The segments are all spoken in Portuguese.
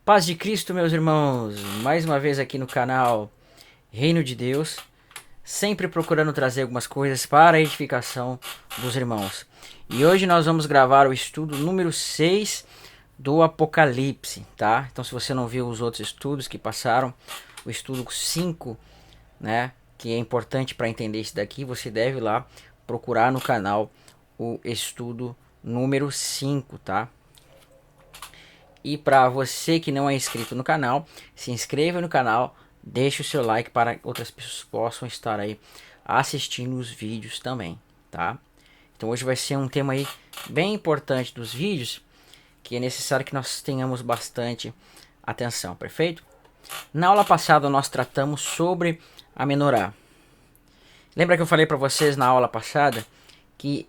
Paz de Cristo, meus irmãos, mais uma vez aqui no canal Reino de Deus, sempre procurando trazer algumas coisas para a edificação dos irmãos. E hoje nós vamos gravar o estudo número 6 do Apocalipse, tá? Então se você não viu os outros estudos que passaram, o estudo 5, né, que é importante para entender isso daqui, você deve ir lá procurar no canal o estudo número 5, tá? E para você que não é inscrito no canal, se inscreva no canal, deixe o seu like para outras pessoas possam estar aí assistindo os vídeos também, tá? Então hoje vai ser um tema aí bem importante dos vídeos, que é necessário que nós tenhamos bastante atenção, perfeito? Na aula passada nós tratamos sobre a menorá. Lembra que eu falei para vocês na aula passada que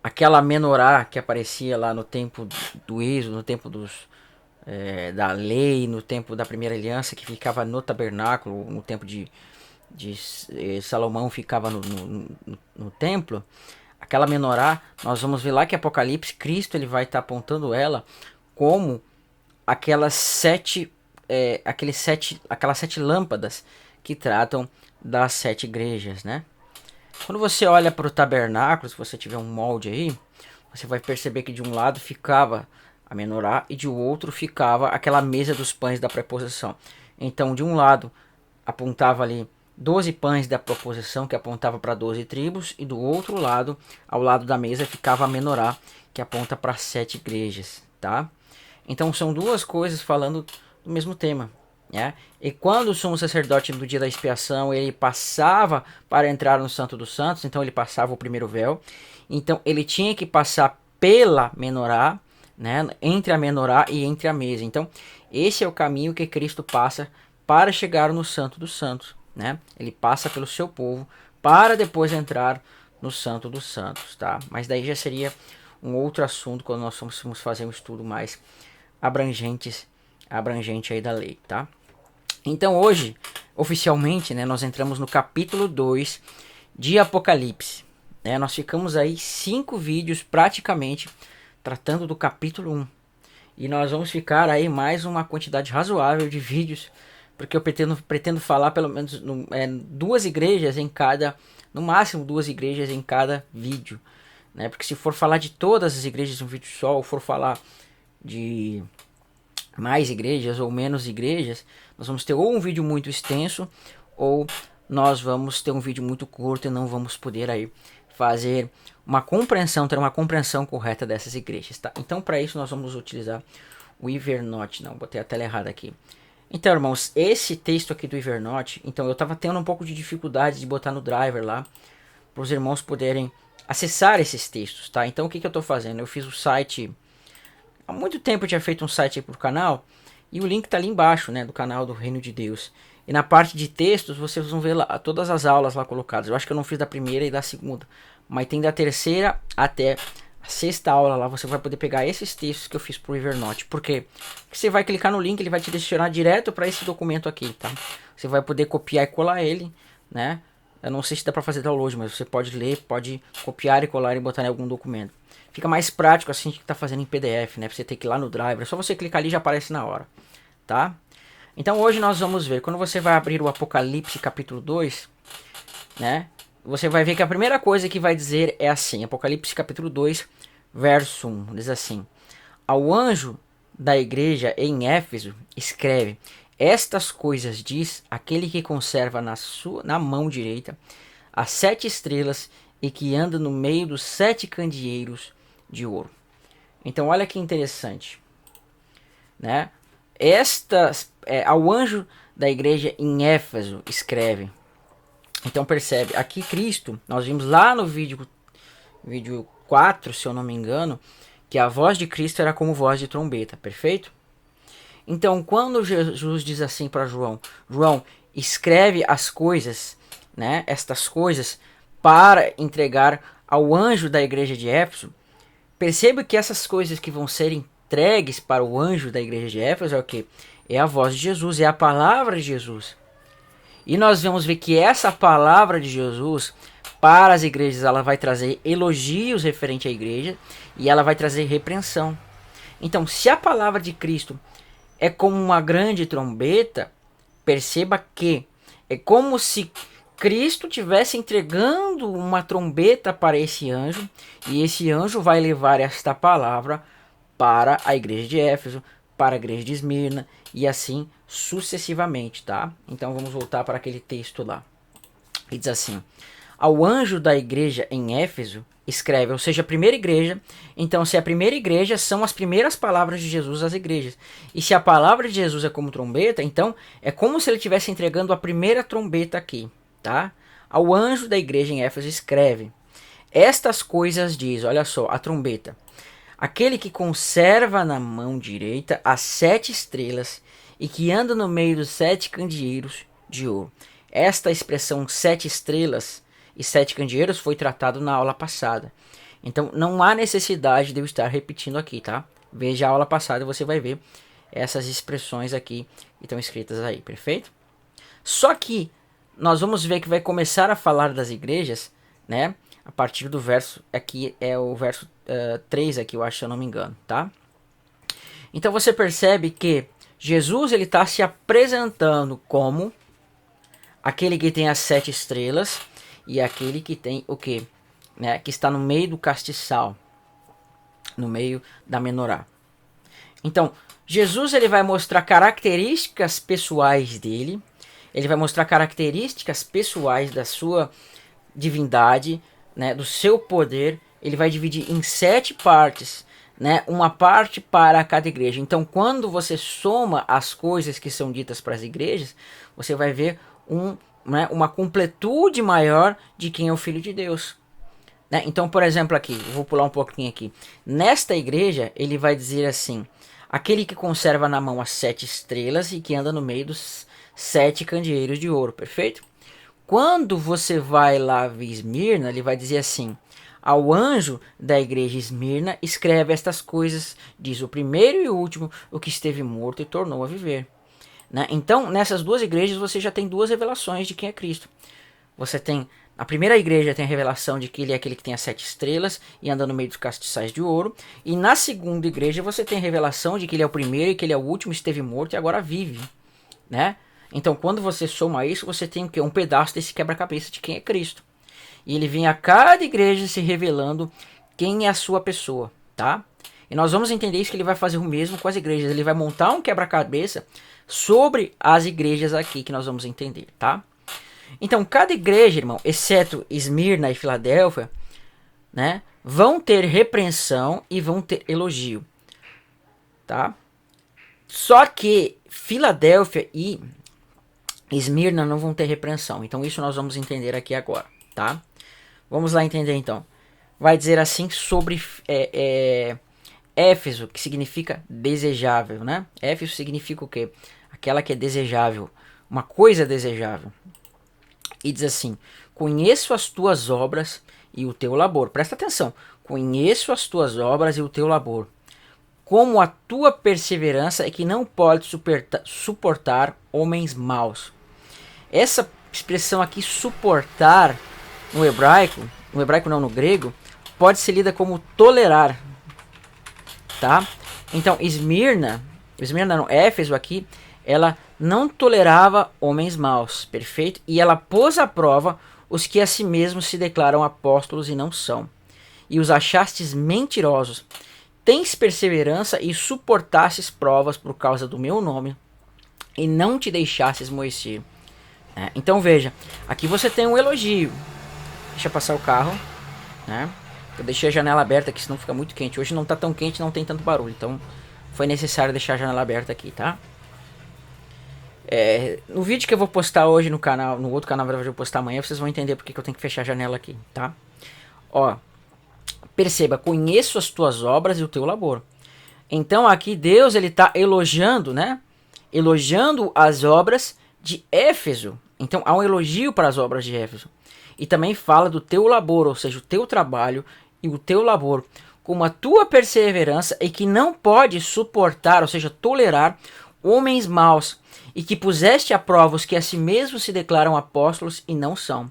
aquela menorá que aparecia lá no tempo do Êxodo, no tempo da lei, no tempo da primeira aliança, que ficava no tabernáculo, no tempo de Salomão ficava no templo, aquela menorá, nós vamos ver lá que Apocalipse, Cristo ele vai estar apontando ela como aquelas sete lâmpadas que tratam das sete igrejas, né? Quando você olha para o tabernáculo, se você tiver um molde aí, você vai perceber que de um lado ficava a menorá e de outro ficava aquela mesa dos pães da preposição. Então, de um lado apontava ali 12 pães da proposição, que apontava para 12 tribos, e do outro lado, ao lado da mesa, ficava a menorá, que aponta para 7 igrejas, tá? Então, são duas coisas falando do mesmo tema. Né? E quando o sumo sacerdote no dia da expiação ele passava para entrar no Santo dos Santos, então ele passava o primeiro véu, então ele tinha que passar pela menorá, né? Entre a menorá e entre a mesa. Então esse é o caminho que Cristo passa para chegar no Santo dos Santos, né? Ele passa pelo seu povo para depois entrar no Santo dos Santos, tá? Mas daí já seria um outro assunto quando nós fôssemos fazer um estudo mais abrangente aí da lei, tá? Então hoje, oficialmente, né, nós entramos no capítulo 2 de Apocalipse. Né? Nós ficamos aí 5 vídeos praticamente tratando do capítulo 1. E nós vamos ficar aí mais uma quantidade razoável de vídeos, porque eu pretendo falar pelo menos duas igrejas em cada, no máximo duas igrejas em cada vídeo. Né? Porque se for falar de todas as igrejas em um vídeo só, ou for falar de mais igrejas ou menos igrejas, nós vamos ter ou um vídeo muito extenso ou nós vamos ter um vídeo muito curto e não vamos poder aí fazer ter uma compreensão correta dessas igrejas, tá? Então para isso nós vamos utilizar o Evernote, não, botei a tela errada aqui. Então, irmãos, esse texto aqui do Evernote, então eu estava tendo um pouco de dificuldade de botar no driver lá, para os irmãos poderem acessar esses textos, tá? Então o que eu estou fazendo? Eu fiz o site. Há muito tempo eu tinha feito um site aí pro canal e o link tá ali embaixo, né, do canal do Reino de Deus. E na parte de textos vocês vão ver lá todas as aulas lá colocadas. Eu acho que eu não fiz da primeira e da segunda, mas tem da terceira até a sexta aula lá. Você vai poder pegar esses textos que eu fiz pro Evernote. Por quê? Porque você vai clicar no link, ele vai te direcionar direto para esse documento aqui, tá? Você vai poder copiar e colar ele, né? Eu não sei se dá para fazer download, mas você pode ler, pode copiar e colar e botar em algum documento. Fica mais prático assim que tá fazendo em PDF, né? Pra você ter que ir lá no driver. É só você clicar ali e já aparece na hora, tá? Então hoje nós vamos ver. Quando você vai abrir o Apocalipse capítulo 2, né? Você vai ver que a primeira coisa que vai dizer é assim. Apocalipse capítulo 2, verso 1. Diz assim. Ao anjo da igreja em Éfeso escreve. Estas coisas diz aquele que conserva na mão direita as 7 estrelas e que anda no meio dos 7 candeeiros de ouro. Então olha que interessante, né? Ao anjo da igreja em Éfeso escreve. Então percebe, aqui Cristo, nós vimos lá no vídeo 4, se eu não me engano, que a voz de Cristo era como voz de trombeta, perfeito? Então quando Jesus diz assim para João, João, escreve as coisas, né? Estas coisas para entregar ao anjo da igreja de Éfeso. Perceba que essas coisas que vão ser entregues para o anjo da igreja de Éfeso é o que? É a voz de Jesus, é a palavra de Jesus. E nós vamos ver que essa palavra de Jesus para as igrejas ela vai trazer elogios referente à igreja e ela vai trazer repreensão. Então, se a palavra de Cristo é como uma grande trombeta, perceba que é como se Cristo estivesse entregando uma trombeta para esse anjo, e esse anjo vai levar esta palavra para a igreja de Éfeso, para a igreja de Esmirna, e assim sucessivamente, tá? Então vamos voltar para aquele texto lá. E diz assim: ao anjo da igreja em Éfeso escreve, ou seja, a primeira igreja. Então, se a primeira igreja são as primeiras palavras de Jesus às igrejas, e se a palavra de Jesus é como trombeta, então é como se ele estivesse entregando a primeira trombeta aqui, tá? Ao anjo da igreja em Éfeso escreve: estas coisas diz, olha só, a trombeta, aquele que conserva na mão direita as 7 estrelas e que anda no meio dos 7 candeeiros de ouro. Esta expressão 7 estrelas e 7 candeeiros foi tratado na aula passada. Então não há necessidade de eu estar repetindo aqui, tá? Veja a aula passada e você vai ver essas expressões aqui que estão escritas aí, perfeito? Só que nós vamos ver que vai começar a falar das igrejas, né? A partir do verso, aqui é o verso 3 aqui, eu acho, se eu não me engano, tá? Então você percebe que Jesus ele está se apresentando como aquele que tem as 7 estrelas e aquele que tem o quê? Né? Que está no meio do castiçal, no meio da menorá. Então, Jesus ele vai mostrar características pessoais dele, ele vai mostrar características pessoais da sua divindade, né, do seu poder. Ele vai dividir em 7 partes, né, uma parte para cada igreja. Então, quando você soma as coisas que são ditas para as igrejas, você vai ver né, uma completude maior de quem é o Filho de Deus. Né? Então, por exemplo, aqui, vou pular um pouquinho aqui. Nesta igreja, ele vai dizer assim: aquele que conserva na mão as 7 estrelas e que anda no meio dos 7 candeeiros de ouro, perfeito? Quando você vai lá ver Esmirna, ele vai dizer assim: ao anjo da igreja Esmirna escreve estas coisas, diz o primeiro e o último, o que esteve morto e tornou a viver. Né? Então, nessas duas igrejas você já tem 2 revelações de quem é Cristo. Você tem, a primeira igreja tem a revelação de que ele é aquele que tem as 7 estrelas e anda no meio dos castiçais de ouro. E na segunda igreja você tem a revelação de que ele é o primeiro e que ele é o último, esteve morto e agora vive. Né? Então, quando você soma isso, você tem o quê? Um pedaço desse quebra-cabeça de quem é Cristo. E ele vem a cada igreja se revelando quem é a sua pessoa, tá? E nós vamos entender isso, que ele vai fazer o mesmo com as igrejas. Ele vai montar um quebra-cabeça sobre as igrejas aqui, que nós vamos entender, tá? Então, cada igreja, irmão, exceto Esmirna e Filadélfia, né, vão ter repreensão e vão ter elogio, tá? Só que Filadélfia e Esmirna não vão ter repreensão. Então isso nós vamos entender aqui agora, tá? Vamos lá entender então. Vai dizer assim sobre Éfeso, que significa desejável, né? Éfeso significa o quê? Aquela que é desejável, uma coisa desejável. E diz assim: conheço as tuas obras e o teu labor. Presta atenção. Conheço as tuas obras e o teu labor. Como a tua perseverança é que não pode suportar homens maus. Essa expressão aqui, suportar, no hebraico não, no grego, pode ser lida como tolerar, tá? Então, Esmirna não, Éfeso aqui, ela não tolerava homens maus, perfeito? E ela pôs à prova os que a si mesmos se declaram apóstolos e não são. E os achastes mentirosos. Tens perseverança e suportastes provas por causa do meu nome e não te deixastes moecer. Então veja, aqui você tem um elogio. Deixa passar o carro, né? Eu deixei a janela aberta aqui, senão fica muito quente. Hoje não tá tão quente, não tem tanto barulho, então foi necessário deixar a janela aberta aqui, tá? No vídeo que eu vou postar hoje no canal, no outro canal que eu vou postar amanhã, vocês vão entender porque que eu tenho que fechar a janela aqui, tá? Ó, perceba, conheço as tuas obras e o teu labor. Então aqui Deus ele está elogiando, né? Elogiando as obras de Éfeso. Então há um elogio para as obras de Éfeso. E também fala do teu labor, ou seja, o teu trabalho e o teu labor, como a tua perseverança e que não pode suportar, ou seja, tolerar homens maus, e que puseste à prova os que a si mesmos se declaram apóstolos e não são,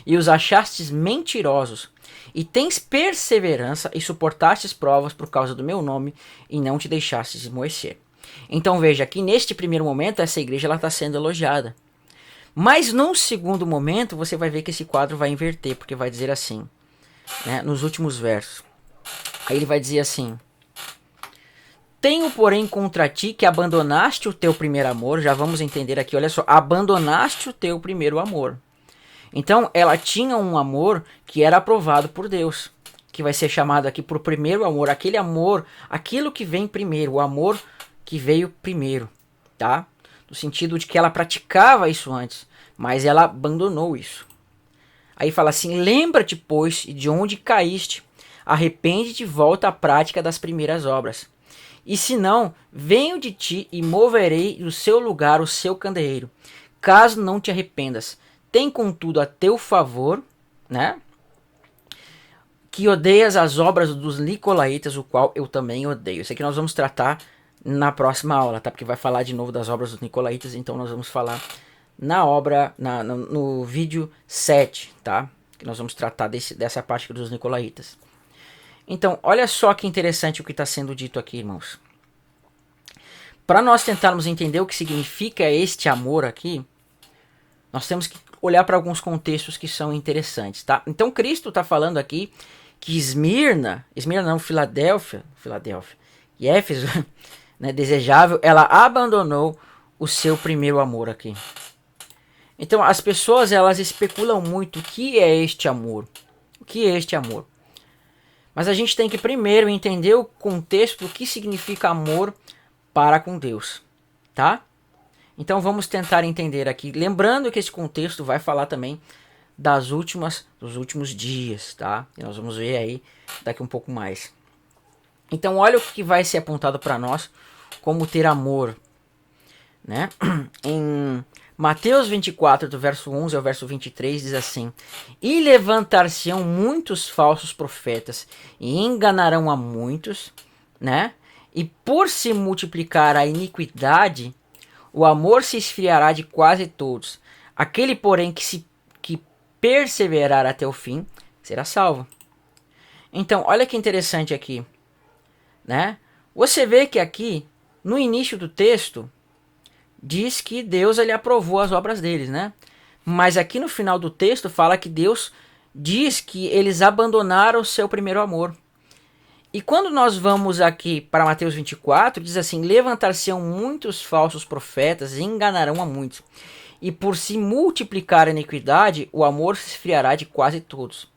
e os achastes mentirosos, e tens perseverança e suportastes provas por causa do meu nome, e não te deixastes esmorecer. Então veja, que neste primeiro momento essa igreja está sendo elogiada. Mas num segundo momento você vai ver que esse quadro vai inverter, porque vai dizer assim, né, nos últimos versos. Aí ele vai dizer assim: tenho, porém, contra ti que abandonaste o teu primeiro amor. Já vamos entender aqui, olha só, abandonaste o teu primeiro amor. Então ela tinha um amor que era aprovado por Deus, que vai ser chamado aqui por primeiro amor, aquele amor, aquilo que vem primeiro, o amor que veio primeiro, tá? No sentido de que ela praticava isso antes, mas ela abandonou isso. Aí fala assim: lembra-te, pois, de onde caíste, arrepende-te e volta à prática das primeiras obras. E se não, venho de ti e moverei do seu lugar o seu candeeiro, caso não te arrependas. Tem contudo a teu favor, né, que odeias as obras dos nicolaítas, o qual eu também odeio. Isso aqui nós vamos tratar na próxima aula, tá? Porque vai falar de novo das obras dos nicolaítas, então nós vamos falar na obra, no vídeo 7, tá? Que nós vamos tratar dessa parte dos nicolaítas. Então, olha só que interessante o que está sendo dito aqui, irmãos. Para nós tentarmos entender o que significa este amor aqui, nós temos que olhar para alguns contextos que são interessantes, tá? Então Cristo está falando aqui que Filadélfia e Éfeso, né, desejável, ela abandonou o seu primeiro amor aqui. Então as pessoas, elas especulam muito o que é este amor. O que é este amor? Mas a gente tem que primeiro entender o contexto do que significa amor para com Deus, tá? Então vamos tentar entender aqui, lembrando que esse contexto vai falar também dos últimos dias, tá? E nós vamos ver aí daqui um pouco mais. Então olha o que vai ser apontado para nós como ter amor, né? Em Mateus 24, do verso 11 ao verso 23, diz assim: e levantar-se-ão muitos falsos profetas e enganarão a muitos, né? E por se multiplicar a iniquidade, o amor se esfriará de quase todos. Aquele, porém, que perseverar até o fim, será salvo. Então, olha que interessante aqui, né? Você vê que aqui, no início do texto, diz que Deus ele aprovou as obras deles, né? Mas aqui no final do texto fala que Deus diz que eles abandonaram o seu primeiro amor. E quando nós vamos aqui para Mateus 24, diz assim: levantar-se-ão muitos falsos profetas e enganarão a muitos. E por se multiplicar a iniquidade, o amor se esfriará de quase todos.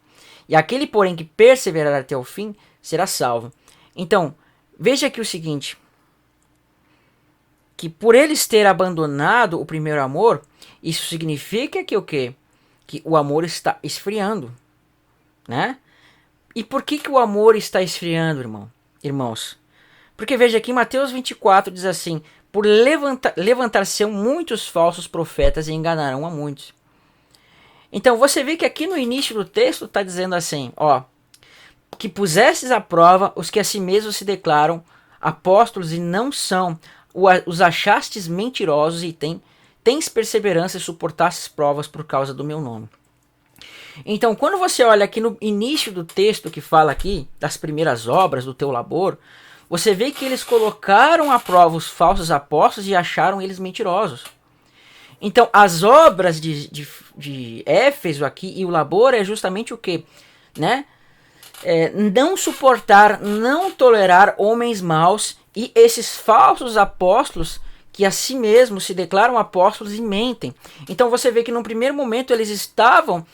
E aquele, porém, que perseverar até o fim, será salvo. Então, veja aqui o seguinte: que por eles ter abandonado o primeiro amor, isso significa que o quê? Que o amor está esfriando, né? E por que o amor está esfriando, irmãos? Porque veja aqui, Mateus 24 diz assim: por levantar-se muitos falsos profetas e enganarão a muitos. Então você vê que aqui no início do texto está dizendo assim, ó, que pusestes à prova os que a si mesmos se declaram apóstolos e não são, os achastes mentirosos e tens perseverança e suportastes provas por causa do meu nome. Então, quando você olha aqui no início do texto que fala aqui das primeiras obras do teu labor, você vê que eles colocaram à prova os falsos apóstolos e acharam eles mentirosos. Então, as obras de Éfeso aqui e o labor é justamente o que? Né? Não suportar, não tolerar homens maus e esses falsos apóstolos que a si mesmos se declaram apóstolos e mentem. Então, você vê que no primeiro momento eles estavam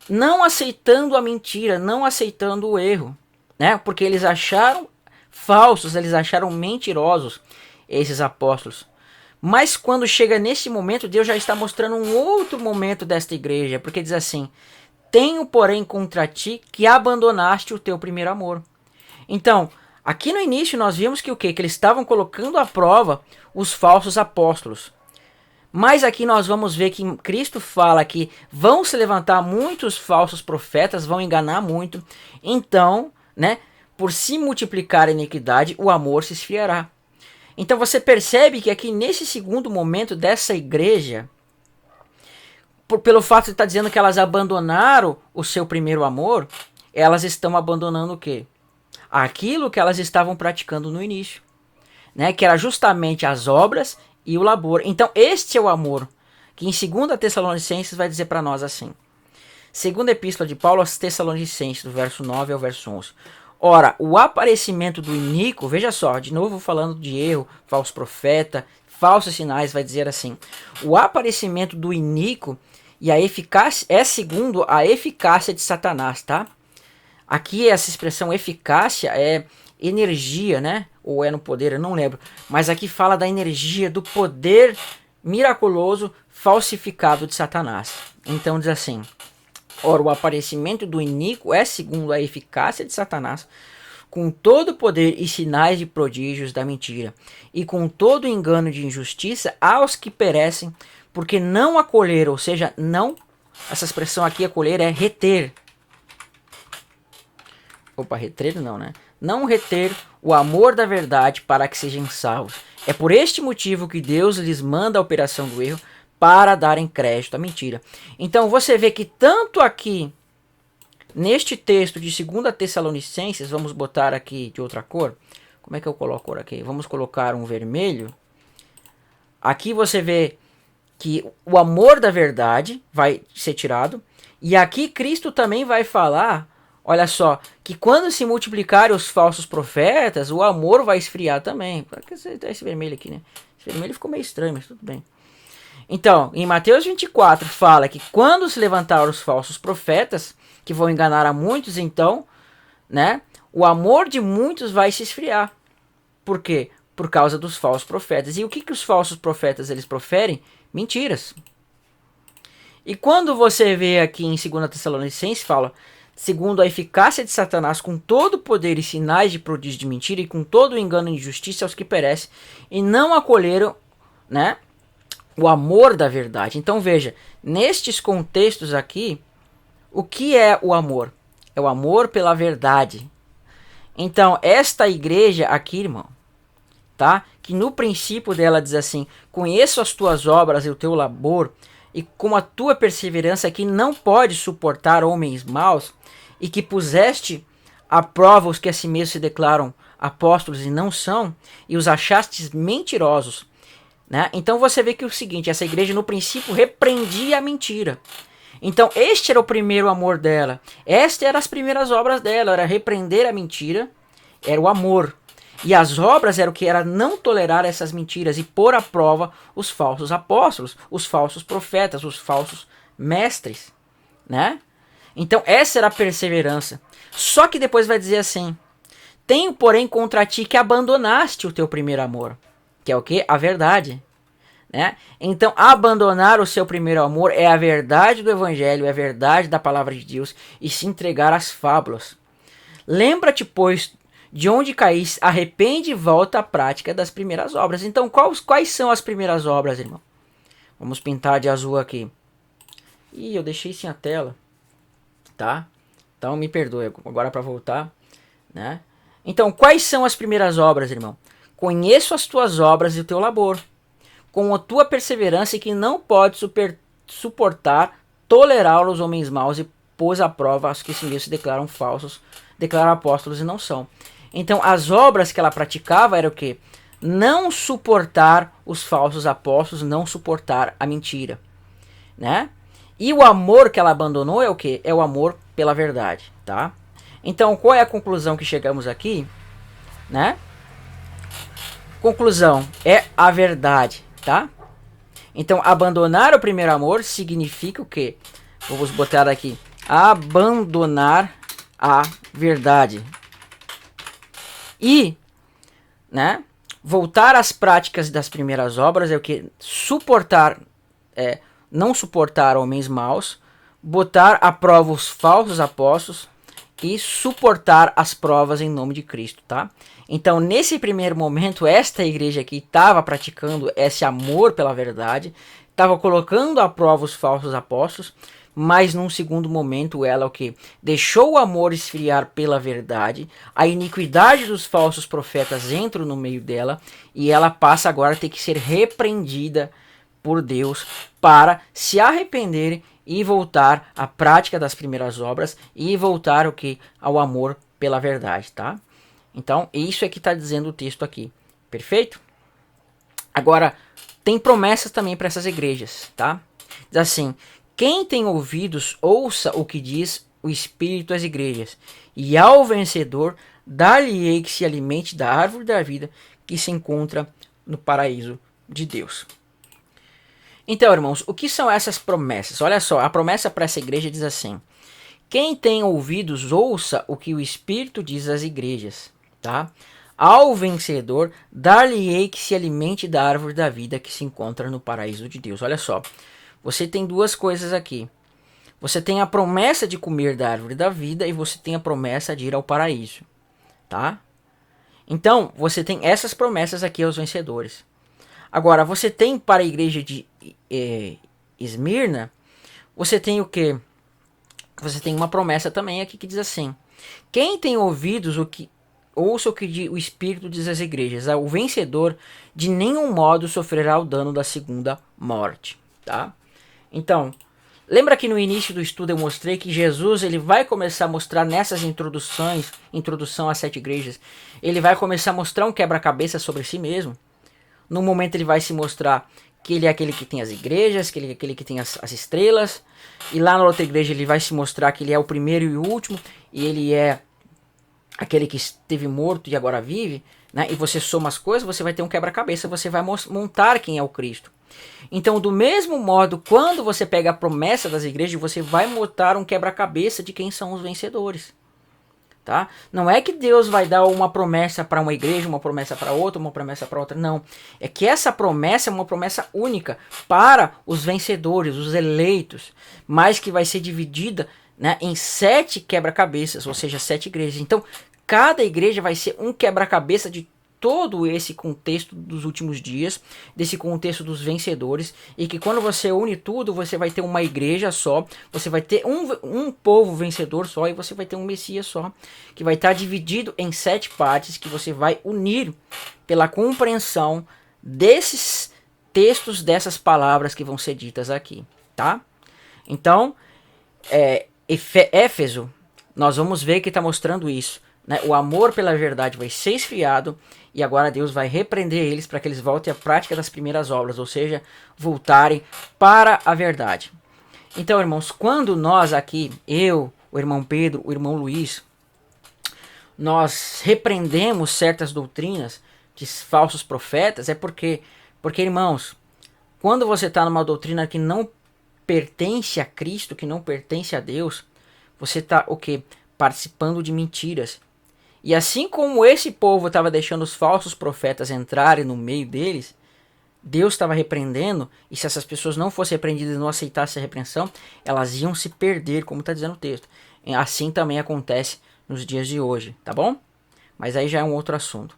não aceitando a mentira, não aceitando o erro, né? Porque eles acharam falsos, eles acharam mentirosos esses apóstolos. Mas quando chega nesse momento, Deus já está mostrando um outro momento desta igreja, porque diz assim: tenho, porém, contra ti que abandonaste o teu primeiro amor. Então, aqui no início nós vimos que o quê? Que eles estavam colocando à prova os falsos apóstolos. Mas aqui nós vamos ver que Cristo fala que vão se levantar muitos falsos profetas, vão enganar muito. Então, né, por se multiplicar a iniquidade, o amor se esfriará. Então você percebe que aqui nesse segundo momento dessa igreja, pelo fato de estar dizendo que elas abandonaram o seu primeiro amor, elas estão abandonando o quê? Aquilo que elas estavam praticando no início, né? Que era justamente as obras e o labor. Então este é o amor, que em 2 Tessalonicenses vai dizer para nós assim. Segunda epístola de Paulo aos Tessalonicenses, do verso 9 ao verso 11. Ora, o aparecimento do iníquo, veja só, de novo falando de erro, falso profeta, falsos sinais, vai dizer assim. O aparecimento do iníquo e a eficácia é segundo a eficácia de Satanás, tá? Aqui essa expressão eficácia é energia, né? Ou é no poder, eu não lembro. Mas aqui fala da energia, do poder miraculoso falsificado de Satanás. Então diz assim. Ora, o aparecimento do iníquo é segundo a eficácia de Satanás, com todo o poder e sinais de prodígios da mentira, e com todo o engano de injustiça aos que perecem, porque não acolheram, ou seja, não, essa expressão aqui, acolher, é reter. Opa, reter não, né? Não reter o amor da verdade para que sejam salvos. É por este motivo que Deus lhes manda a operação do erro, para darem crédito à mentira. Então você vê que tanto aqui, neste texto de 2 Tessalonicenses, vamos botar aqui de outra cor. Como é que eu coloco a cor aqui? Vamos colocar um vermelho. Aqui você vê que o amor da verdade vai ser tirado. E aqui Cristo também vai falar, olha só, que quando se multiplicarem os falsos profetas, o amor vai esfriar também. Por que esse vermelho aqui, né? Esse vermelho ficou meio estranho, mas tudo bem. Então, em Mateus 24 fala que quando se levantaram os falsos profetas, que vão enganar a muitos, então, né, o amor de muitos vai se esfriar. Por quê? Por causa dos falsos profetas. E o que os falsos profetas eles proferem? Mentiras. E quando você vê aqui em 2 Tessalonicenses, fala, segundo a eficácia de Satanás, com todo o poder e sinais de prodígio de mentira, e com todo o engano e injustiça aos que perecem, e não acolheram, né, o amor da verdade. Então veja, nestes contextos aqui, o que é o amor? É o amor pela verdade. Então esta igreja aqui, irmão, tá? Que no princípio dela diz assim, conheço as tuas obras e o teu labor, e com a tua perseverança que não pode suportar homens maus, e que puseste à prova os que a si mesmos se declaram apóstolos e não são, e os achastes mentirosos. Né? Então você vê que é o seguinte, essa igreja no princípio repreendia a mentira. Então este era o primeiro amor dela. Estas eram as primeiras obras dela, era repreender a mentira, era o amor. E as obras era o que? Era não tolerar essas mentiras e pôr à prova os falsos apóstolos, os falsos profetas, os falsos mestres. Né? Então essa era a perseverança. Só que depois vai dizer assim, tenho porém contra ti que abandonaste o teu primeiro amor. Que é o que? A verdade. Né? Então, abandonar o seu primeiro amor é a verdade do evangelho, é a verdade da palavra de Deus e se entregar às fábulas. Lembra-te, pois, de onde caíste, arrepende e volta à prática das primeiras obras. Então, quais são as primeiras obras, irmão? Vamos pintar de azul aqui. Ih, eu deixei sem a tela. Tá? Então, me perdoe. Agora para voltar. Né? Então, quais são as primeiras obras, irmão? Conheço as tuas obras e o teu labor, com a tua perseverança que não pode suportar tolerar os homens maus e pôs à prova os que se declaram falsos, declaram apóstolos e não são. Então as obras que ela praticava era o que? Não suportar os falsos apóstolos, não suportar a mentira. Né? E o amor que ela abandonou é o que? É o amor pela verdade. Tá? Então qual é a conclusão que chegamos aqui? Né? Conclusão, é a verdade, tá? Então, abandonar o primeiro amor significa o quê? Vamos botar aqui, abandonar a verdade. E, né, voltar às práticas das primeiras obras é o que? Suportar, não suportar homens maus, botar à prova os falsos apóstolos e suportar as provas em nome de Cristo, tá? Então, nesse primeiro momento, esta igreja aqui estava praticando esse amor pela verdade, estava colocando à prova os falsos apóstolos, mas num segundo momento ela o que? Deixou o amor esfriar pela verdade, a iniquidade dos falsos profetas entra no meio dela e ela passa agora a ter que ser repreendida por Deus para se arrependerem e voltar à prática das primeiras obras e voltar o que? Ao amor pela verdade, tá? Então, isso é que está dizendo o texto aqui. Perfeito? Agora, tem promessas também para essas igrejas, tá? Diz assim: quem tem ouvidos, ouça o que diz o Espírito às igrejas, e ao vencedor, dar-lhe-ei que se alimente da árvore da vida que se encontra no paraíso de Deus. Então, irmãos, o que são essas promessas? Olha só, a promessa para essa igreja diz assim: quem tem ouvidos, ouça o que o Espírito diz às igrejas, tá? Ao vencedor, dar-lhe-ei que se alimente da árvore da vida que se encontra no paraíso de Deus. Olha só, você tem duas coisas aqui. Você tem a promessa de comer da árvore da vida e você tem a promessa de ir ao paraíso, tá? Então, você tem essas promessas aqui aos vencedores. Agora, você tem para a igreja de Esmirna, você tem o quê? Você tem uma promessa também aqui que diz assim: quem tem ouvidos, ouça o que o Espírito diz às igrejas. O vencedor de nenhum modo sofrerá o dano da segunda morte, tá? Então, lembra que no início do estudo eu mostrei que Jesus ele vai começar a mostrar nessas introdução às 7 igrejas, ele vai começar a mostrar um quebra-cabeça sobre si mesmo. No momento ele vai se mostrar que ele é aquele que tem as igrejas, que ele é aquele que tem as estrelas. E lá na outra igreja ele vai se mostrar que ele é o primeiro e o último. E ele é aquele que esteve morto e agora vive. Né? E você soma as coisas, você vai ter um quebra-cabeça. Você vai montar quem é o Cristo. Então, do mesmo modo, quando você pega a promessa das igrejas, você vai montar um quebra-cabeça de quem são os vencedores. Tá? Não é que Deus vai dar uma promessa para uma igreja, uma promessa para outra, uma promessa para outra. Não. É que essa promessa é uma promessa única para os vencedores, os eleitos, mas que vai ser dividida, né, em 7 quebra-cabeças, ou seja, 7 igrejas. Então, cada igreja vai ser um quebra-cabeça de todo esse contexto dos últimos dias, desse contexto dos vencedores, e que quando você une tudo, você vai ter uma igreja só, você vai ter um povo vencedor só, e você vai ter um Messias só, que vai estar dividido em 7 partes, que você vai unir pela compreensão desses textos, dessas palavras que vão ser ditas aqui, tá? Então, Éfeso, nós vamos ver que está mostrando isso, né? O amor pela verdade vai ser esfriado, e agora Deus vai repreender eles para que eles voltem à prática das primeiras obras, ou seja, voltarem para a verdade. Então, irmãos, quando nós aqui, eu, o irmão Pedro, o irmão Luiz, nós repreendemos certas doutrinas de falsos profetas, é porque, irmãos, quando você está numa doutrina que não pertence a Cristo, que não pertence a Deus, você está o quê? Participando de mentiras. E assim como esse povo estava deixando os falsos profetas entrarem no meio deles, Deus estava repreendendo, e se essas pessoas não fossem repreendidas e não aceitassem a repreensão, elas iam se perder, como está dizendo o texto. Assim também acontece nos dias de hoje, tá bom? Mas aí já é um outro assunto.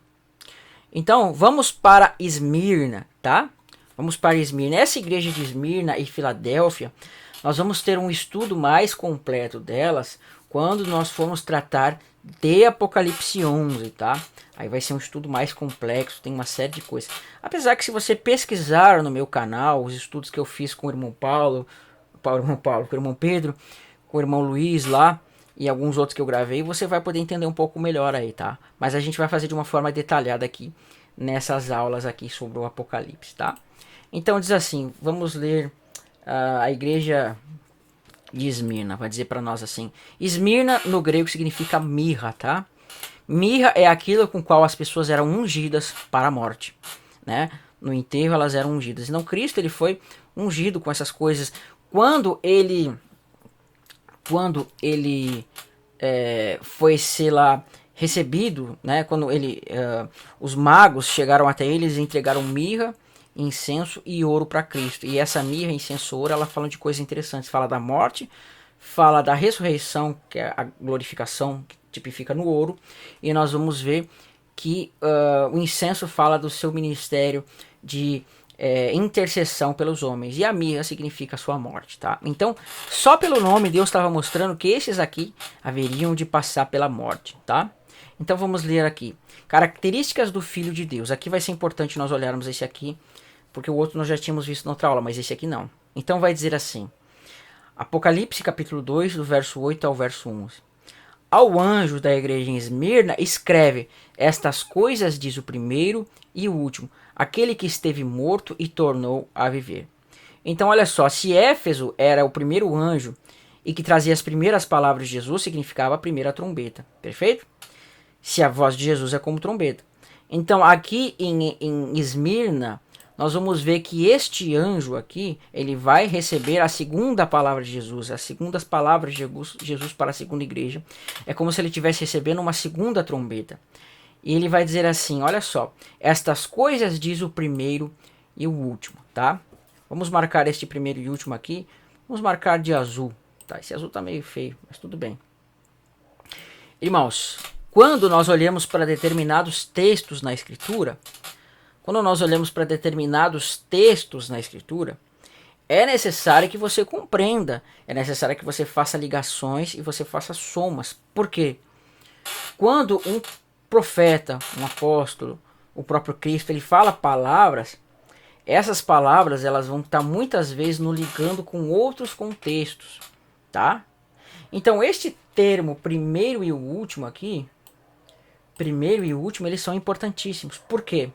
Então, vamos para Esmirna, tá? Vamos para Esmirna. Essa igreja de Esmirna e Filadélfia, nós vamos ter um estudo mais completo delas quando nós formos tratar de Apocalipse 11, tá? Aí vai ser um estudo mais complexo, tem uma série de coisas. Apesar que se você pesquisar no meu canal, os estudos que eu fiz com o irmão Paulo, com o irmão Pedro, com o irmão Luiz lá, e alguns outros que eu gravei, você vai poder entender um pouco melhor aí, tá? Mas a gente vai fazer de uma forma detalhada aqui, nessas aulas aqui sobre o Apocalipse, tá? Então diz assim, vamos ler a igreja de Esmirna, vai dizer para nós assim: Esmirna no grego significa mirra, tá? Mirra é aquilo com qual as pessoas eram ungidas para a morte, né? No enterro elas eram ungidas. Então Cristo ele foi ungido com essas coisas. Quando ele foi ser lá recebido, né? Quando os magos chegaram até eles e entregaram mirra, incenso e ouro para Cristo. E essa mirra, incenso e ouro, ela fala de coisas interessantes. Fala da morte, fala da ressurreição, que é a glorificação, que tipifica no ouro. E nós vamos ver que o incenso fala do seu ministério de intercessão pelos homens. E a mirra significa a sua morte, tá? Então, só pelo nome, Deus estava mostrando que esses aqui haveriam de passar pela morte, tá? Então, vamos ler aqui. Características do Filho de Deus. Aqui vai ser importante nós olharmos esse aqui porque o outro nós já tínhamos visto na outra aula, mas esse aqui não. Então vai dizer assim, Apocalipse capítulo 2, do verso 8 ao verso 11. Ao anjo da igreja em Esmirna escreve, estas coisas diz o primeiro e o último, aquele que esteve morto e tornou a viver. Então olha só, se Éfeso era o primeiro anjo e que trazia as primeiras palavras de Jesus, significava a primeira trombeta, perfeito? Se a voz de Jesus é como trombeta. Então aqui em Esmirna, nós vamos ver que este anjo aqui, ele vai receber a segunda palavra de Jesus, as segundas palavras de Jesus para a segunda igreja. É como se ele estivesse recebendo uma segunda trombeta. E ele vai dizer assim, olha só, estas coisas diz o primeiro e o último, tá? Vamos marcar este primeiro e último aqui, vamos marcar de azul, tá? Esse azul tá meio feio, mas tudo bem. Irmãos, quando nós olhamos para determinados textos na Escritura, é necessário que você compreenda, é necessário que você faça ligações e você faça somas. Por quê? Quando um profeta, um apóstolo, o próprio Cristo, ele fala palavras, essas palavras elas vão estar muitas vezes nos ligando com outros contextos, tá? Então este termo primeiro e o último aqui, primeiro e o último, eles são importantíssimos. Por quê?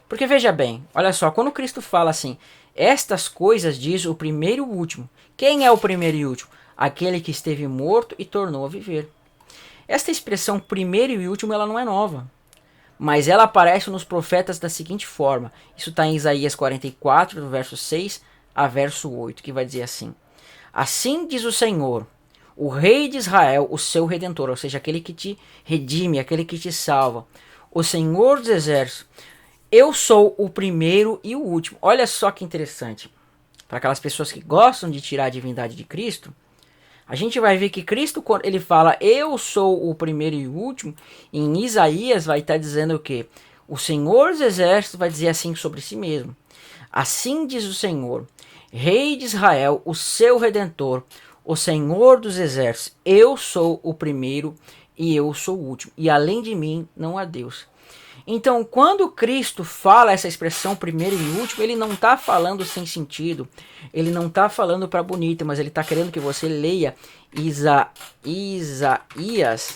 Porque veja bem, olha só, quando Cristo fala assim, estas coisas diz o primeiro e o último. Quem é o primeiro e o último? Aquele que esteve morto e tornou a viver. Esta expressão primeiro e último ela não é nova, mas ela aparece nos profetas da seguinte forma. Isso está em Isaías 44, do verso 6 a verso 8, que vai dizer assim. Assim diz o Senhor, o Rei de Israel, o seu Redentor, ou seja, aquele que te redime, aquele que te salva, o Senhor dos Exércitos. Eu sou o primeiro e o último. Olha só que interessante. Para aquelas pessoas que gostam de tirar a divindade de Cristo, a gente vai ver que Cristo, quando ele fala eu sou o primeiro e o último, em Isaías vai estar dizendo o quê? O Senhor dos Exércitos vai dizer assim sobre si mesmo. Assim diz o Senhor, Rei de Israel, o seu Redentor, o Senhor dos Exércitos. Eu sou o primeiro e eu sou o último. E além de mim não há Deus. Então, quando Cristo fala essa expressão primeiro e último, ele não está falando sem sentido, ele não está falando para bonito, mas ele está querendo que você leia Isaías,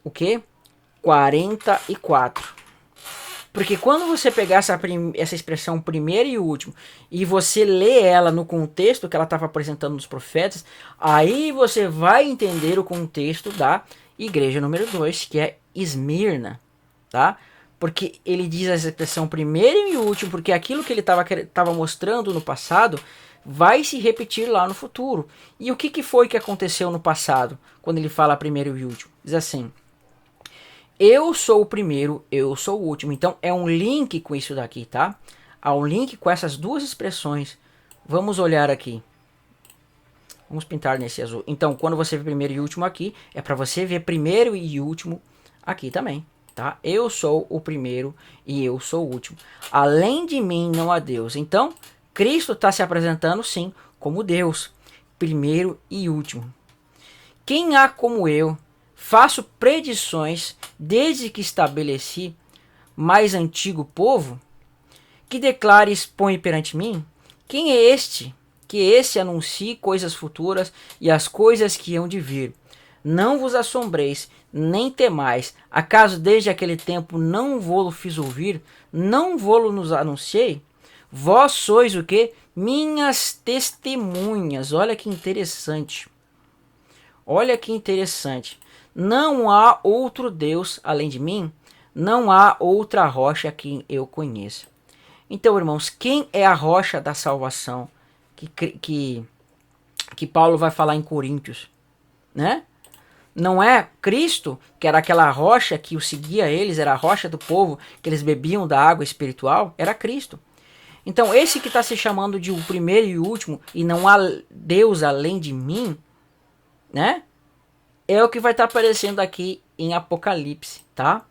o quê? 44. Porque quando você pegar essa expressão primeiro e último, e você lê ela no contexto que ela estava apresentando nos profetas, aí você vai entender o contexto da igreja número 2, que é Esmirna, tá? Porque ele diz essa expressão primeiro e último, porque aquilo que ele estava mostrando no passado vai se repetir lá no futuro. E o que foi que aconteceu no passado, quando ele fala primeiro e último? Diz assim, eu sou o primeiro, eu sou o último. Então é um link com isso daqui, tá? Há um link com essas duas expressões. Vamos olhar aqui. Vamos pintar nesse azul. Então, quando você vê primeiro e último aqui, é para você ver primeiro e último aqui também. Tá? Eu sou o primeiro e eu sou o último. Além de mim não há Deus. Então, Cristo está se apresentando sim como Deus, primeiro e último. Quem há como eu, faço predições desde que estabeleci mais antigo povo, que declare e expõe perante mim? Quem é este? Que esse anuncie coisas futuras e as coisas que hão de vir. Não vos assombreis, nem temais. Acaso desde aquele tempo não vou-lo fiz ouvir? Não vou-lo nos anunciei? Vós sois o quê? Minhas testemunhas. Olha que interessante. Olha que interessante. Não há outro Deus além de mim? Não há outra rocha a quem eu conheça. Então, irmãos, quem é a rocha da salvação que Paulo vai falar em Coríntios? Né? Não é Cristo, que era aquela rocha que o seguia eles, era a rocha do povo, que eles bebiam da água espiritual, era Cristo. Então esse que está se chamando de o primeiro e o último, e não há Deus além de mim, né? É o que vai estar aparecendo aqui em Apocalipse, tá?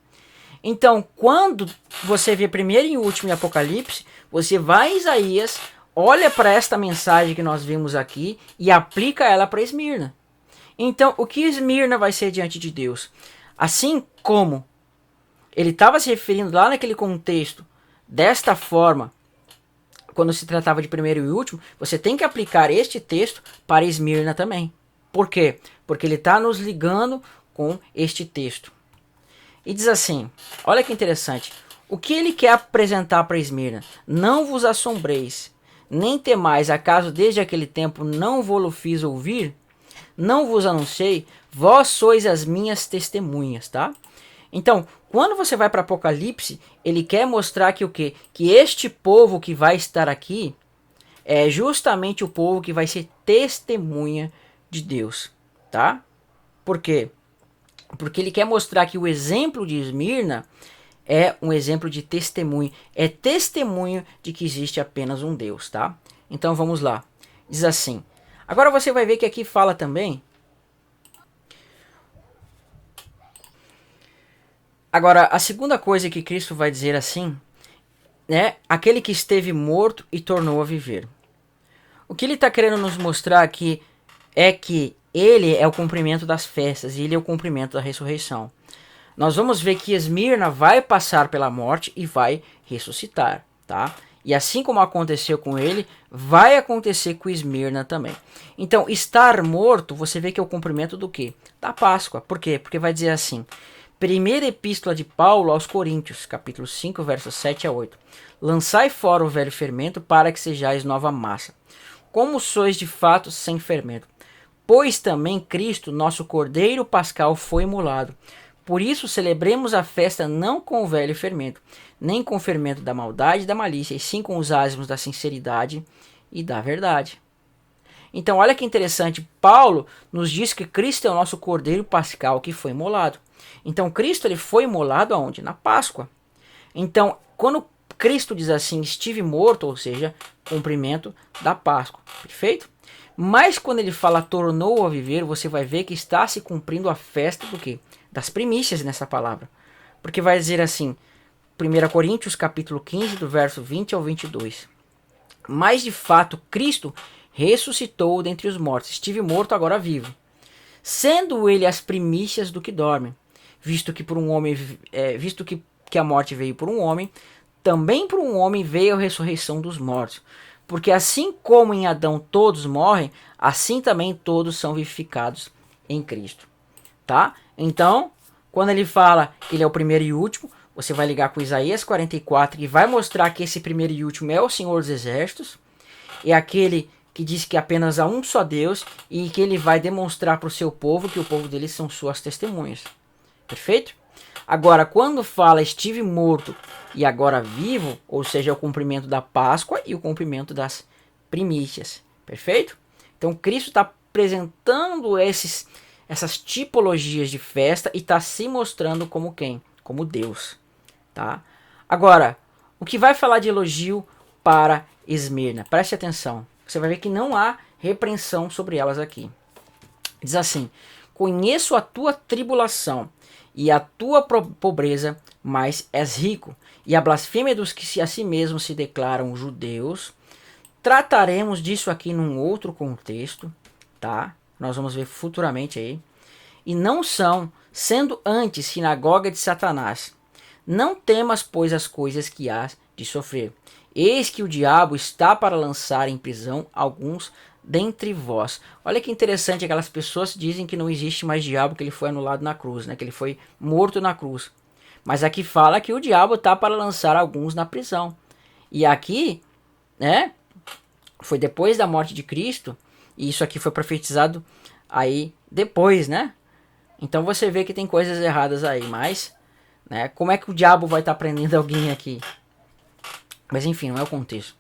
Então quando você vê primeiro e último em Apocalipse, você vai em Isaías, olha para esta mensagem que nós vimos aqui e aplica ela para Esmirna. Então, o que Esmirna vai ser diante de Deus? Assim como ele estava se referindo lá naquele contexto, desta forma, quando se tratava de primeiro e último, você tem que aplicar este texto para Esmirna também. Por quê? Porque ele está nos ligando com este texto. E diz assim, olha que interessante, o que ele quer apresentar para Esmirna? Não vos assombreis, nem temais, acaso desde aquele tempo não vou-lo fiz ouvir? Não vos anunciei, vós sois as minhas testemunhas, tá? Então, quando você vai para Apocalipse, ele quer mostrar que o quê? Que este povo que vai estar aqui é justamente o povo que vai ser testemunha de Deus, tá? Por quê? Porque ele quer mostrar que o exemplo de Esmirna é um exemplo de testemunho, é testemunho de que existe apenas um Deus, tá? Então vamos lá. Diz assim. Agora você vai ver que aqui fala também. Agora, a segunda coisa que Cristo vai dizer assim, né? Aquele que esteve morto e tornou a viver. O que ele está querendo nos mostrar aqui é que ele é o cumprimento das festas e ele é o cumprimento da ressurreição. Nós vamos ver que Esmirna vai passar pela morte e vai ressuscitar, tá? E assim como aconteceu com ele, vai acontecer com Esmirna também. Então, estar morto, você vê que é o cumprimento do quê? Da Páscoa. Por quê? Porque vai dizer assim, primeira epístola de Paulo aos Coríntios, capítulo 5, versos 7 a 8. Lançai fora o velho fermento para que sejais nova massa, como sois de fato sem fermento. Pois também Cristo, nosso Cordeiro Pascal, foi imolado. Por isso celebremos a festa não com o velho fermento, nem com o fermento da maldade e da malícia, e sim com os ázimos da sinceridade e da verdade. Então olha que interessante, Paulo nos diz que Cristo é o nosso Cordeiro Pascal que foi imolado. Então Cristo ele foi imolado aonde? Na Páscoa. Então quando Cristo diz assim, estive morto, ou seja, cumprimento da Páscoa, perfeito? Mas quando ele fala tornou a viver, você vai ver que está se cumprindo a festa do quê? Das primícias nessa palavra. Porque vai dizer assim, 1 Coríntios capítulo 15, do verso 20 ao 22. Mas de fato Cristo ressuscitou dentre os mortos, estive morto, agora vivo. Sendo ele as primícias do que dorme, visto que por um homem, visto que a morte veio por um homem, também por um homem veio a ressurreição dos mortos. Porque assim como em Adão todos morrem, assim também todos são vivificados em Cristo. Tá? Então, quando ele fala que ele é o primeiro e último, você vai ligar com Isaías 44 e vai mostrar que esse primeiro e último é o Senhor dos Exércitos. É aquele que diz que apenas há um só Deus e que ele vai demonstrar para o seu povo que o povo dele são suas testemunhas. Perfeito? Agora, quando fala estive morto e agora vivo, ou seja, o cumprimento da Páscoa e o cumprimento das primícias. Perfeito? Então, Cristo está apresentando essas tipologias de festa e está se mostrando como quem? Como Deus. Tá? Agora, o que vai falar de elogio para Esmirna? Preste atenção. Você vai ver que não há repreensão sobre elas aqui. Diz assim, conheço a tua tribulação e a tua pobreza, mas és rico, e a blasfêmia dos que a si mesmos se declaram judeus. Trataremos disso aqui num outro contexto, tá? Nós vamos ver futuramente aí. E não são, sendo antes sinagoga de Satanás. Não temas, pois, as coisas que hás de sofrer. Eis que o diabo está para lançar em prisão alguns dentre vós. Olha que interessante, aquelas pessoas dizem que não existe mais diabo, que ele foi anulado na cruz, né? Que ele foi morto na cruz. Mas aqui fala que o diabo está para lançar alguns na prisão. E aqui, né? Foi depois da morte de Cristo, e isso aqui foi profetizado aí depois, né? Então você vê que tem coisas erradas aí, mas, né? Como é que o diabo vai estar prendendo alguém aqui? Mas enfim, não é o contexto.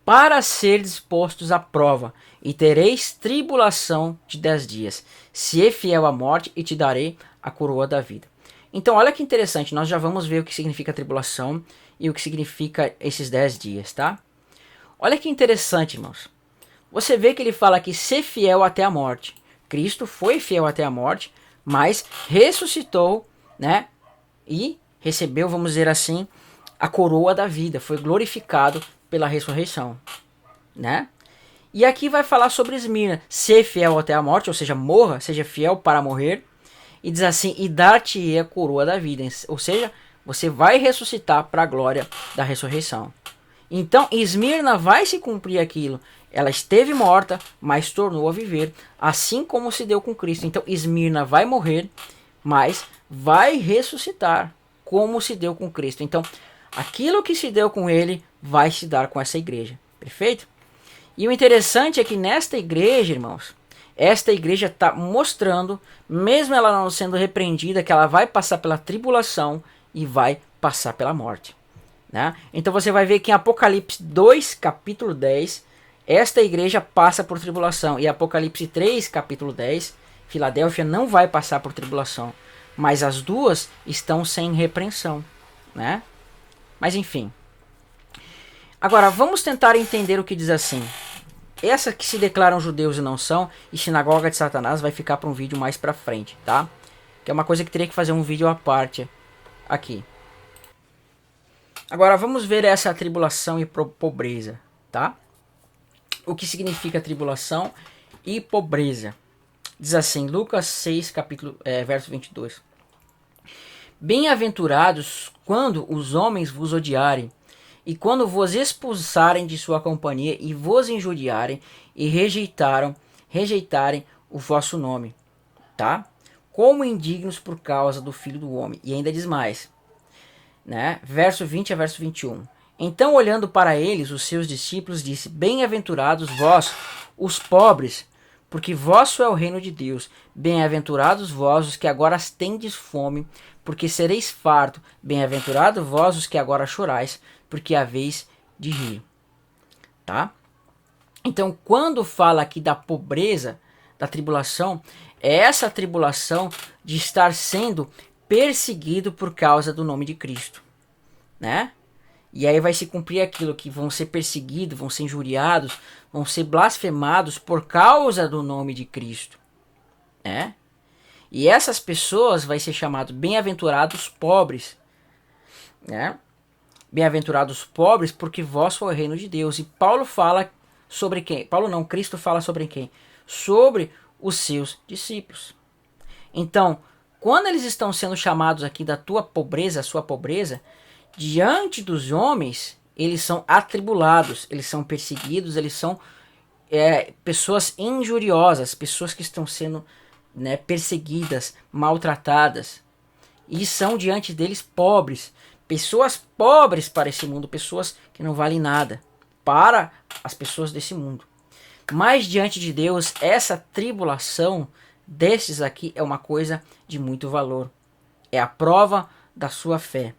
Para ser dispostos à prova, e tereis tribulação de 10 dias. Se é fiel à morte, e te darei a coroa da vida. Então, olha que interessante, nós já vamos ver o que significa tribulação e o que significa esses 10 dias, tá? Olha que interessante, irmãos. Você vê que ele fala aqui, ser fiel até a morte. Cristo foi fiel até a morte, mas ressuscitou, né? E recebeu, vamos dizer assim, a coroa da vida. Foi glorificado pela ressurreição, né? E aqui vai falar sobre Esmirna, ser fiel até a morte, ou seja, morra, seja fiel para morrer. E diz assim, e dar-te a coroa da vida. Ou seja, você vai ressuscitar para a glória da ressurreição. Então, Esmirna vai se cumprir aquilo. Ela esteve morta, mas tornou a viver, assim como se deu com Cristo. Então, Esmirna vai morrer, mas vai ressuscitar, como se deu com Cristo. Então, aquilo que se deu com ele vai se dar com essa igreja. Perfeito? E o interessante é que nesta igreja, irmãos, esta igreja está mostrando, mesmo ela não sendo repreendida, que ela vai passar pela tribulação e vai passar pela morte. Né? Então você vai ver que em Apocalipse 2, capítulo 10, esta igreja passa por tribulação. E Apocalipse 3, capítulo 10, Filadélfia não vai passar por tribulação. Mas as duas estão sem repreensão. Né? Mas enfim. Agora vamos tentar entender o que diz assim. Essa que se declaram judeus e não são, e sinagoga de Satanás, vai ficar para um vídeo mais para frente, tá? Que é uma coisa que teria que fazer um vídeo à parte aqui. Agora vamos ver essa tribulação e pobreza, tá? O que significa tribulação e pobreza? Diz assim, Lucas 6, verso 22. Bem-aventurados quando os homens vos odiarem, e quando vos expulsarem de sua companhia, e vos injuriarem, e rejeitarem o vosso nome, tá? Como indignos por causa do Filho do Homem. E ainda diz mais, né? Verso 20 a verso 21. Então, olhando para eles, os seus discípulos, disse, bem-aventurados vós, os pobres, porque vosso é o reino de Deus. Bem-aventurados vós, os que agora tendes fome, porque sereis farto. Bem-aventurados vós, os que agora chorais, porque haveis de rir. Tá? Então, quando fala aqui da pobreza, da tribulação, é essa tribulação de estar sendo perseguido por causa do nome de Cristo, né? E aí vai se cumprir aquilo que vão ser perseguidos, vão ser injuriados, vão ser blasfemados por causa do nome de Cristo, né? E essas pessoas vai ser chamado bem-aventurados pobres, né? Bem-aventurados pobres, porque vosso é o reino de Deus. E Paulo fala sobre quem? Paulo não, Cristo fala sobre quem? Sobre os seus discípulos. Então, quando eles estão sendo chamados aqui da tua pobreza, a sua pobreza, diante dos homens, eles são atribulados, eles são perseguidos, eles são pessoas injuriosas, pessoas que estão sendo, né, perseguidas, maltratadas, e são diante deles pobres, pessoas pobres para esse mundo, pessoas que não valem nada para as pessoas desse mundo. Mas diante de Deus, essa tribulação desses aqui é uma coisa de muito valor. É a prova da sua fé.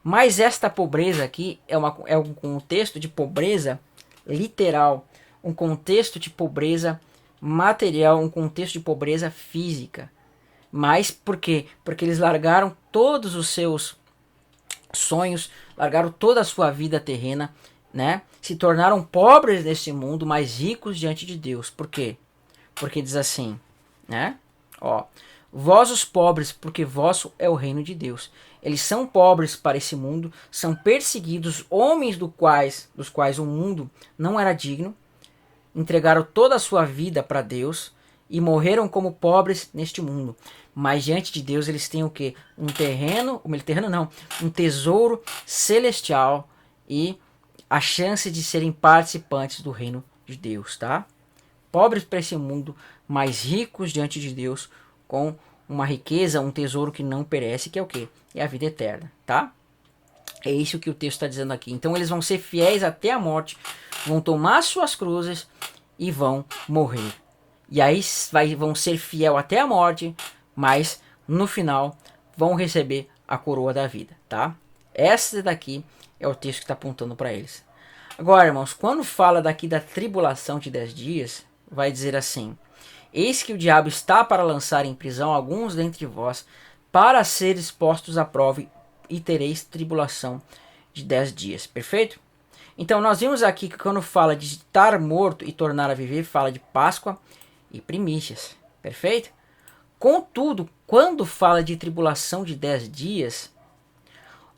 Mas esta pobreza aqui é um contexto de pobreza literal, um contexto de pobreza material, um contexto de pobreza física. Mas por quê? Porque eles largaram todos os seus sonhos, largaram toda a sua vida terrena, né? Se tornaram pobres nesse mundo, mas ricos diante de Deus. Por quê? Porque diz assim, né? Ó, vós os pobres, porque vosso é o reino de Deus. Eles são pobres para esse mundo, são perseguidos, homens dos quais o mundo não era digno, entregaram toda a sua vida para Deus e morreram como pobres neste mundo. Mas diante de Deus eles têm o quê? Um tesouro celestial e a chance de serem participantes do reino de Deus, tá? Pobres para esse mundo, mas ricos diante de Deus, com uma riqueza, um tesouro que não perece, que é o quê? É a vida eterna, tá? É isso que o texto está dizendo aqui. Então eles vão ser fiéis até a morte, vão tomar suas cruzes e vão morrer. E aí vão ser fiel até a morte, mas no final vão receber a coroa da vida, tá? Essa daqui é o texto que está apontando para eles. Agora, irmãos, quando fala daqui da tribulação de 10 dias, vai dizer assim: eis que o diabo está para lançar em prisão alguns dentre vós, para ser expostos à prova, e tereis tribulação de 10 dias. Perfeito? Então nós vimos aqui que quando fala de estar morto e tornar a viver, fala de Páscoa e primícias. Perfeito? Contudo, quando fala de tribulação de 10 dias,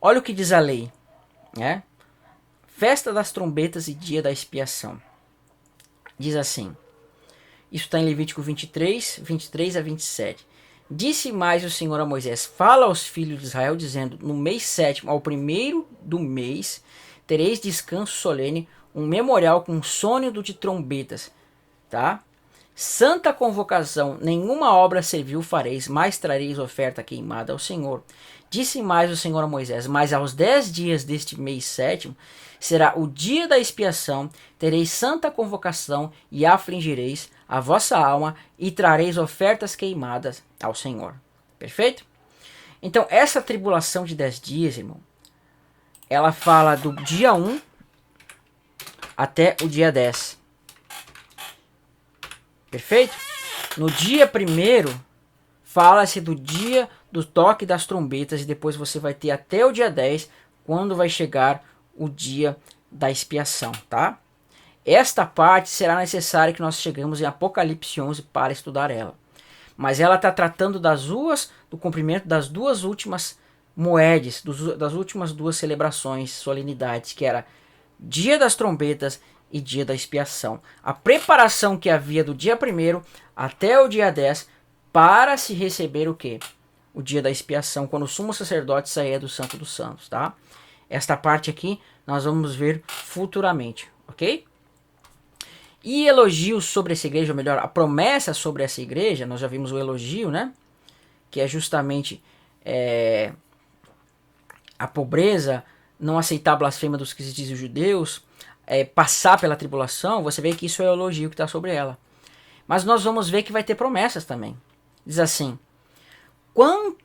olha o que diz a lei, né? Festa das trombetas e dia da expiação. Diz assim, isso está em Levítico 23 a 27. Disse mais o Senhor a Moisés: fala aos filhos de Israel, dizendo: no mês sétimo, ao primeiro do mês, tereis descanso solene, um memorial com sônido de trombetas, tá? Santa convocação, nenhuma obra servil fareis, mais trareis oferta queimada ao Senhor. Disse mais o Senhor a Moisés, mas aos 10 dias deste mês sétimo, será o dia da expiação, tereis santa convocação e afligireis a vossa alma e trareis ofertas queimadas ao Senhor. Perfeito? Então, essa tribulação de 10 dias, irmão, ela fala do dia 1 até o dia 10. Perfeito? No dia 1º, fala-se do dia do toque das trombetas e depois você vai ter até o dia 10, quando vai chegar o dia da expiação, tá? Esta parte será necessária que nós chegamos em Apocalipse 11 para estudar ela. Mas ela está tratando do cumprimento das duas últimas moedas, das últimas duas celebrações, solenidades, que era dia das trombetas e dia da expiação. A preparação que havia do dia 1º até o dia 10 para se receber o quê? O dia da expiação, quando o sumo sacerdote saía do Santo dos Santos, tá? Esta parte aqui nós vamos ver futuramente, ok? E elogios sobre essa igreja, ou melhor, a promessa sobre essa igreja, nós já vimos o elogio, né? Que é justamente a pobreza, não aceitar a blasfêmia dos que se dizem judeus, passar pela tribulação. Você vê que isso é o elogio que está sobre ela. Mas nós vamos ver que vai ter promessas também. Diz assim: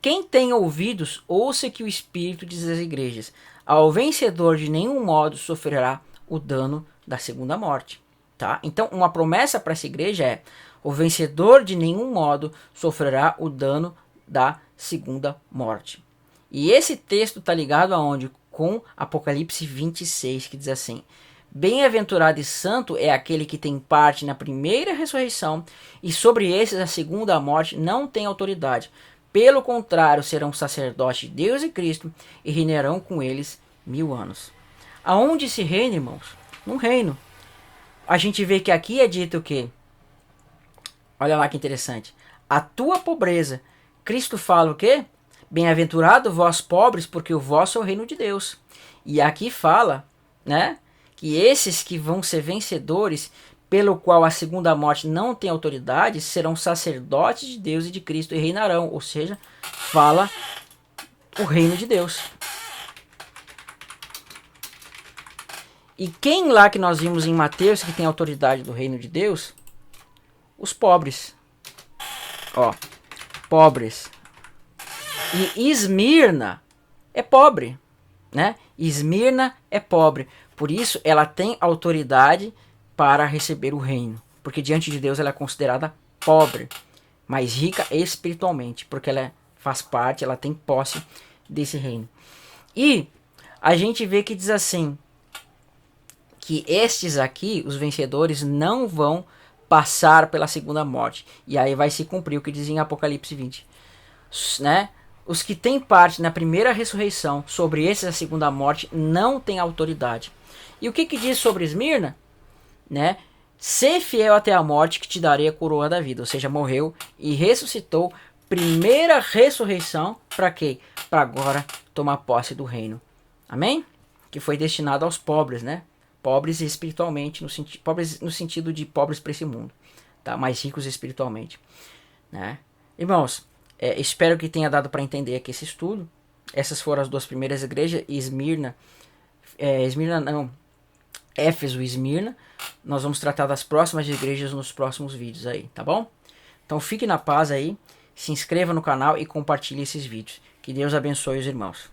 quem tem ouvidos, ouça que o Espírito diz às igrejas. Ao vencedor de nenhum modo sofrerá o dano da segunda morte. Tá? Então, uma promessa para essa igreja é: o vencedor de nenhum modo sofrerá o dano da segunda morte. E esse texto está ligado aonde? Com Apocalipse 26, que diz assim: bem-aventurado e santo é aquele que tem parte na primeira ressurreição, e sobre esses a segunda morte não tem autoridade. Pelo contrário, serão sacerdotes de Deus e Cristo, e reinarão com eles 1000 anos. Aonde se reina, irmãos? No reino. A gente vê que aqui é dito o quê? Olha lá que interessante. A tua pobreza. Cristo fala o quê? Bem-aventurado vós pobres, porque o vosso é o reino de Deus. E aqui fala, né, que esses que vão ser vencedores, pelo qual a segunda morte não tem autoridade, serão sacerdotes de Deus e de Cristo e reinarão. Ou seja, fala o reino de Deus. E quem lá que nós vimos em Mateus que tem autoridade do reino de Deus? Os pobres. Ó, pobres. E Esmirna é pobre, né? Esmirna é pobre. Por isso ela tem autoridade para receber o reino. Porque diante de Deus ela é considerada pobre, mas rica espiritualmente, porque ela faz parte, ela tem posse desse reino. E a gente vê que diz assim, que estes aqui, os vencedores, não vão passar pela segunda morte. E aí vai se cumprir o que diz em Apocalipse 20. Né? Os que têm parte na primeira ressurreição, sobre esses a segunda morte, não têm autoridade. E o que diz sobre Esmirna? Né? Ser fiel até a morte, que te darei a coroa da vida. Ou seja, morreu e ressuscitou. Primeira ressurreição, para quê? Para agora tomar posse do reino. Amém? Que foi destinado aos pobres, né? Pobres espiritualmente, pobres no sentido de pobres para esse mundo, tá? Mais ricos espiritualmente, né? Irmãos, espero que tenha dado para entender aqui esse estudo. Essas foram as duas primeiras igrejas, Éfeso e Esmirna. Nós vamos tratar das próximas igrejas nos próximos vídeos aí, tá bom? Então fique na paz aí, se inscreva no canal e compartilhe esses vídeos. Que Deus abençoe os irmãos.